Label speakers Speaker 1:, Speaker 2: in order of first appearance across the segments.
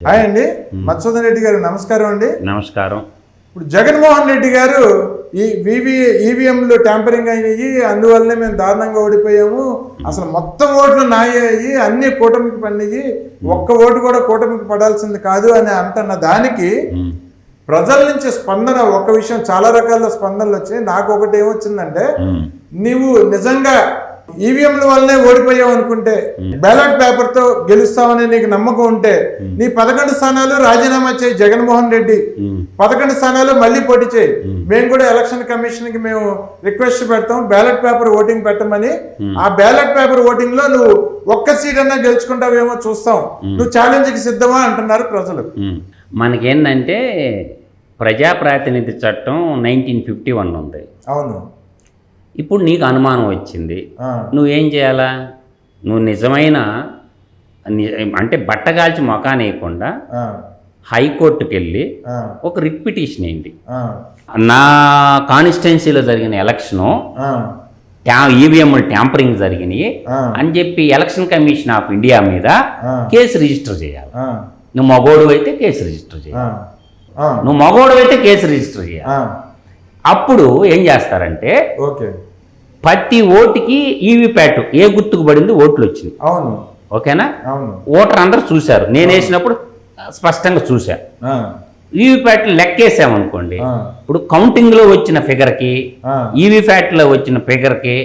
Speaker 1: Hi అండి, మధుసూదన్ రెడ్డి గారు నమస్కారం అండి.
Speaker 2: నమస్కారం.
Speaker 1: ఇప్పుడు జగన్మోహన్ రెడ్డి గారు ఈ ఈవీఎంలు ట్యాంపరింగ్ అయినాయి, అందువల్లనే మేము దారుణంగా ఓడిపోయాము, అసలు మొత్తం ఓట్లు నాయ్యాయి, అన్ని కూటమికి పడినాయి, ఒక్క ఓటు కూడా కూటమికి పడాల్సింది కాదు అని అంటున్న దానికి ప్రజల నుంచి స్పందన ఒక్క విషయం, చాలా రకాల స్పందనలు వచ్చినాయి. నాకు ఒకటి ఏమొచ్చిందంటే, నీవు నిజంగా ఈవీఎంల వల్లనే ఓడిపోయావు అనుకుంటే, బ్యాలెట్ పేపర్ తో గెలుస్తావనే నీకు నమ్మకం ఉంటే, నీ 11 స్థానాలు రాజీనామా చేయి జగన్మోహన్ రెడ్డి, 11 స్థానాలు మళ్ళీ పోటీ చేయి. మేము కూడా ఎలక్షన్ కమిషన్ కి మేము రిక్వెస్ట్ పెడతాం, బ్యాలెట్ పేపర్ ఓటింగ్ పెట్టమని. ఆ బ్యాలెట్ పేపర్ ఓటింగ్ లో నువ్వు ఒక్క సీట్ అన్నా గెలుచుకుంటావేమో చూస్తాం, నువ్వు ఛాలెంజ్ కి సిద్ధమా అంటున్నారు ప్రజలు.
Speaker 2: మనకేంటంటే ప్రజాప్రాతినిధ్య చట్టం 1951 ఉంది.
Speaker 1: అవును.
Speaker 2: ఇప్పుడు నీకు అనుమానం వచ్చింది, నువ్వేం చేయాలా? నువ్వు నిజమైన అంటే బట్టగాల్చి మొఖాన్ని వేయకుండా హైకోర్టుకి వెళ్ళి ఒక రిట్ పిటిషన్ ఏంటి, నా కాన్స్టిట్యున్సీలో జరిగిన ఎలక్షను ఈవీఎంలు ట్యాంపరింగ్ జరిగినాయి అని చెప్పి ఎలక్షన్ కమిషన్ ఆఫ్ ఇండియా మీద కేసు రిజిస్టర్ చేయాలి. నువ్వు మగోడు అయితే కేసు రిజిస్టర్ చేయాలి, నువ్వు మగోడు అయితే కేసు రిజిస్టర్ చేయాలి. అప్పుడు ఏం చేస్తారంటే, ప్రతి ఓటుకి ఈవీప్యాట్ ఏ గుర్తుకు పడింది ఓట్లు వచ్చింది.
Speaker 1: అవును,
Speaker 2: ఓకేనా? ఓటర్ అందరు చూశారు, నేను వేసినప్పుడు స్పష్టంగా చూశా. ఈవీప్యాట్లు లెక్కేసామనుకోండి, ఇప్పుడు కౌంటింగ్లో వచ్చిన ఫిగర్కి ఈవీప్యాట్లో వచ్చిన ఫిగర్కి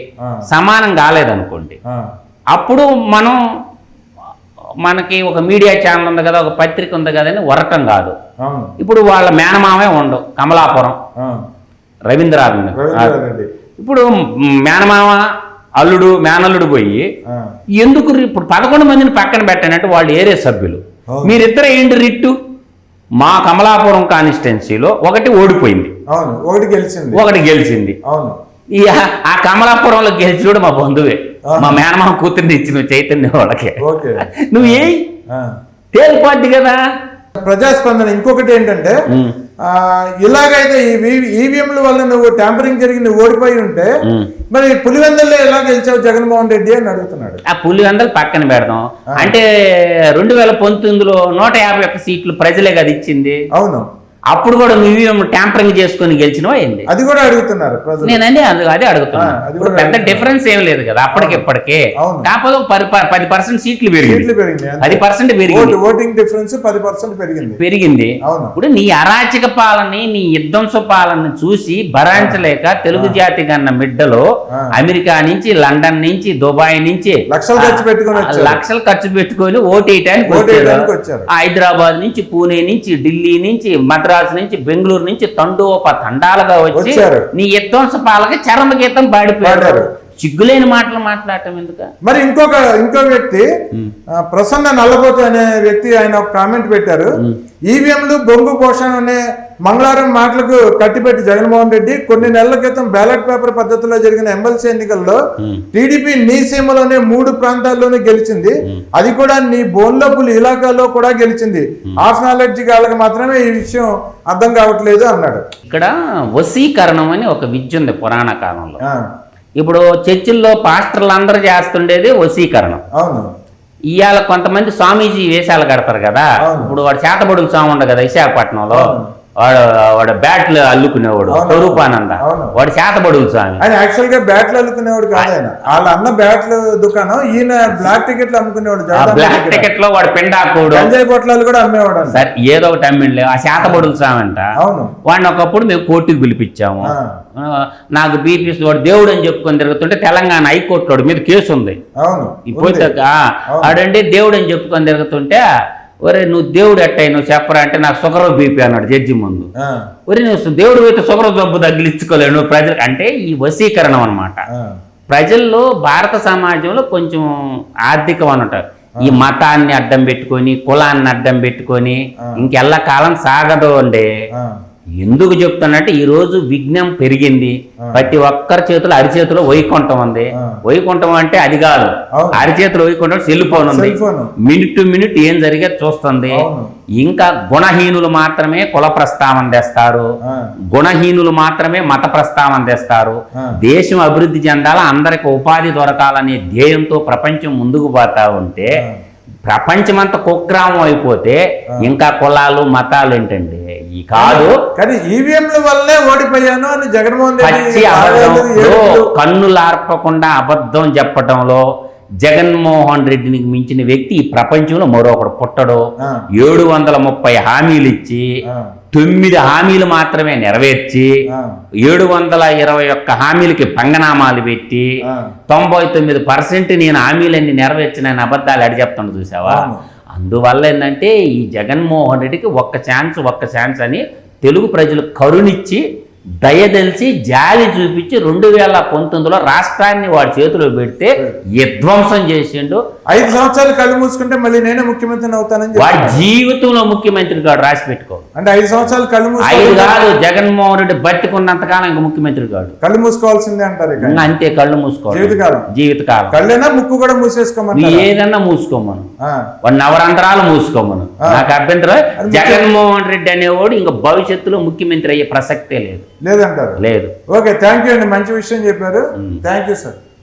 Speaker 2: సమానం కాలేదనుకోండి, అప్పుడు మనకి ఒక మీడియా ఛానల్ ఉంది కదా, ఒక పత్రిక ఉంది కదా అని వరకం కాదు. ఇప్పుడు వాళ్ళ మేనమామే ఉండవు, కమలాపురం రవీంద్రారెడ్డి. ఇప్పుడు మేనమామ అల్లుడు మేనల్లుడు పోయి ఎందుకు ఇప్పుడు 11 మందిని పక్కన పెట్టానంటే వాళ్ళు ఏరే సభ్యులు, మీరిద్దరు ఏంటి రిట్టు? మా కమలాపురం కాన్స్టిట్యున్సీలో ఒకటి ఓడిపోయింది, ఒకటి గెలిచింది. ఆ కమలాపురంలో గెలిచినోడు మా బంధువే, మా మేనమామ కూతుర్ని ఇచ్చిన చైతన్య వాళ్ళకి. నువ్వు ఏ తేలిపోద్ది కదా
Speaker 1: ప్రజాస్పందన. ఇంకొకటి ఏంటంటే, ఇలాగైతే ఈవీఎంల వల్ల నువ్వు ట్యాంపరింగ్ జరిగి నువ్వు ఓడిపోయి ఉంటే మరి పులివెందుల్లో ఎలా గెలిచావు జగన్మోహన్ రెడ్డి అని అడుగుతున్నాడు.
Speaker 2: ఆ పులివెందులు పక్కన పెడదాం అంటే 2019లో 151 సీట్లు ప్రజలే కదా ఇచ్చింది.
Speaker 1: అవును,
Speaker 2: అప్పుడు కూడా నువ్వు ట్యాంపరింగ్ చేసుకుని గెలిచినవా ఏంది?
Speaker 1: అది కూడా అడుగుతున్నారు
Speaker 2: నేనండి, అదే అడుగుతున్నా. పెద్ద డిఫరెన్స్ ఏం లేదు కదా అప్పటికిప్పటికే, కాకపోతే 10% సీట్లు పెరిగింది, 10% పెరిగింది,
Speaker 1: ఓటింగ్ డిఫరెన్స్ 10% పెరిగింది.
Speaker 2: ఇప్పుడు నీ అరాచక పాలన, నీ విధ్వంస పాలన చూసి భరాంచలేక తెలుగు జాతి కన్న మిడ్డలో అమెరికా నుంచి, లండన్ నుంచి, దుబాయ్ నుంచి లక్షలు ఖర్చు పెట్టుకొని ఓటేయటానికి వచ్చారు. హైదరాబాద్ నుంచి, పూణే నుంచి, ఢిల్లీ నుంచి, మద్రాసు నుంచి, బెంగళూరు నుంచి తండాలుగా వచ్చి నీ విధ్వంస పాలక చరమ గీతం పాడిపోయారు. సిగ్గులేని మాటలు మాట్లాడటం ఎందుకు?
Speaker 1: మరి ఇంకో వ్యక్తి ప్రసన్న నల్లబోతు అనే వ్యక్తి, ఆయన ఒక కామెంట్ పెట్టారు, ఈవీఎంలు బొంగు పోషణ అనే మంగళవారం మాటలకు కట్టిపెట్టి జగన్మోహన్ రెడ్డి కొన్ని నెలల క్రితం బ్యాలెట్ పేపర్ పద్ధతిలో జరిగిన ఎమ్మెల్సీ ఎన్నికల్లో టీడీపీ నీ సీమలోనే 3 ప్రాంతాల్లోనే గెలిచింది, అది కూడా నీ బోన్లపుల్ ఇలాకాలో కూడా గెలిచింది. హాఫ్ నాలెడ్జ్ వాళ్ళకి మాత్రమే ఈ విషయం అర్థం కావట్లేదు అన్నాడు.
Speaker 2: ఇక్కడ వశీకరణం అని ఒక విద్య ఉంది పురాణ కాలంలో. ఇప్పుడు చర్చిల్లో పాస్టర్లు అందరూ చేస్తుండేది వశీకరణం. ఇవాళ కొంతమంది స్వామీజీ వేషాలు కడతారు కదా, ఇప్పుడు వాడు చేతబడులు స్వామి ఉండ కదా విశాఖపట్నంలో, వాడు బ్యాట్లు అల్లుకునేవాడు స్వరూపానంద, వాడు చేతబడులు స్వామి.
Speaker 1: ఆయన యాక్చువల్ గా బ్యాట్లు అల్లుకునేవాడు కాదు, ఆయన వాళ్ళ అన్న బ్యాట్లు దుకాణం, ఈయన బ్లాక్ టికెట్లు అమ్ముకునేవాడు.
Speaker 2: బ్లాక్ టికెట్ లో వాడు పెండాకుడు,
Speaker 1: గంజాయి పొట్లాలు కూడా అమ్మేవాడు.
Speaker 2: సరే ఏదో ఒకటి అమ్మిండలే ఆ చేతబడులు స్వామి అంట. వాడిని ఒకప్పుడు మేము కోర్టుకు పిలిపించాము. నాకు బీపీసీ వాడు దేవుడు అని చెప్పుకొని తిరుగుతుంటే తెలంగాణ హైకోర్టులో మీద కేసు ఉంది. ఇప్పుడు ఆడండి దేవుడు అని చెప్పుకొని తిరుగుతుంటే, ఒరే నువ్వు దేవుడు ఎట్టయి నువ్వు చెప్పరా అంటే, నాకు షుగర్ బీపీ అన్నాడు జడ్జి ముందు. ఒరే నువ్వు దేవుడు అయితే షుగర్ జబ్బు తగిలించుకోలేవు నువ్వు ప్రజలు అంటే, ఈ వశీకరణం అనమాట. ప్రజల్లో భారత సమాజంలో కొంచెం ఆర్థిక వనట ఈ మతాన్ని అడ్డం పెట్టుకొని, కులాన్ని అడ్డం పెట్టుకొని ఇంకెల్లా కాలం సాగదు అండి. ఎందుకు చెప్తానంటే, ఈరోజు విజ్ఞానం పెరిగింది, ప్రతి ఒక్కరి చేతిలో అరిచేతిలో వైకుంఠం ఉంది. వైకుంఠం అంటే అది కాదు, అరిచేతిలో వైకుంఠం సెల్ ఫోన్ ఉంది, మినిట్ టు మినిట్ ఏం జరిగేది చూస్తుంది. ఇంకా గుణహీనులు మాత్రమే కుల ప్రస్తావన తెస్తారు, గుణహీనులు మాత్రమే మత ప్రస్తావన తెస్తారు. దేశం అభివృద్ధి చెందాలా, అందరికి ఉపాధి దొరకాలనే ధ్యేయంతో ప్రపంచం ముందుకు పోతా ఉంటే ప్రపంచమంతా కుగ్రామం అయిపోతే ఇంకా కులాలు మతాలు ఏంటండి ఈ కాదు.
Speaker 1: కానీ ఈవీఎంల వల్లే ఓడిపోయాను అని జగన్మోహన్
Speaker 2: పచ్చి అబద్ధం. కన్నులార్పకుండా అబద్ధం చెప్పటంలో జగన్మోహన్ రెడ్డిని మించిన వ్యక్తి ఈ ప్రపంచంలో మరొకడు పుట్టడు. 730 హామీలు ఇచ్చి 9 హామీలు మాత్రమే నెరవేర్చి 721 హామీలకి పంగనామాలు పెట్టి 99% నేను హామీలన్నీ నెరవేర్చిన అబద్ధాలు ఎడ చెప్తాను చూసావా. అందువల్ల ఏంటంటే ఈ జగన్మోహన్ రెడ్డికి ఒక్క ఛాన్స్ అని తెలుగు ప్రజలు కరుణిచ్చి దయదలిచి జాలి చూపించి 2019లో రాష్ట్రాన్ని వాడి చేతిలో పెడితే విధ్వంసం చేసిండు.
Speaker 1: 5 సంవత్సరాలు కళ్ళు మూసుకుంటే మళ్ళీ నేనే ముఖ్యమంత్రిని అవుతానని
Speaker 2: వాడి జీవితంలో ముఖ్యమంత్రి కాడు, రాసి పెట్టుకో.
Speaker 1: అంటే 5 సంవత్సరాలు కళ్ళు
Speaker 2: 5 కాదు, జగన్మోహన్ రెడ్డి బతికున్నంతకాలం ఇంకా ముఖ్యమంత్రి కాడు.
Speaker 1: కళ్ళు మూసుకోవాల్సిందే అంటారు.
Speaker 2: అంతే, కళ్ళు మూసుకోవాలి జీవితకాలం.
Speaker 1: కళ్ళైనా ముక్కు కూడా మూసేసుకోమని,
Speaker 2: ఏదన్నా మూసుకోమను, వాడు నవరంధ్రాలు మూసుకోమను, నాకు అభ్యంతరం. జగన్మోహన్ రెడ్డి అనేవాడు ఇంకా భవిష్యత్తులో ముఖ్యమంత్రి అయ్యే ప్రసక్తే లేదంటారు.
Speaker 1: లేదు. ఓకే, థ్యాంక్ యూ అండి, మంచి విషయం చెప్పారు. Thank you sir.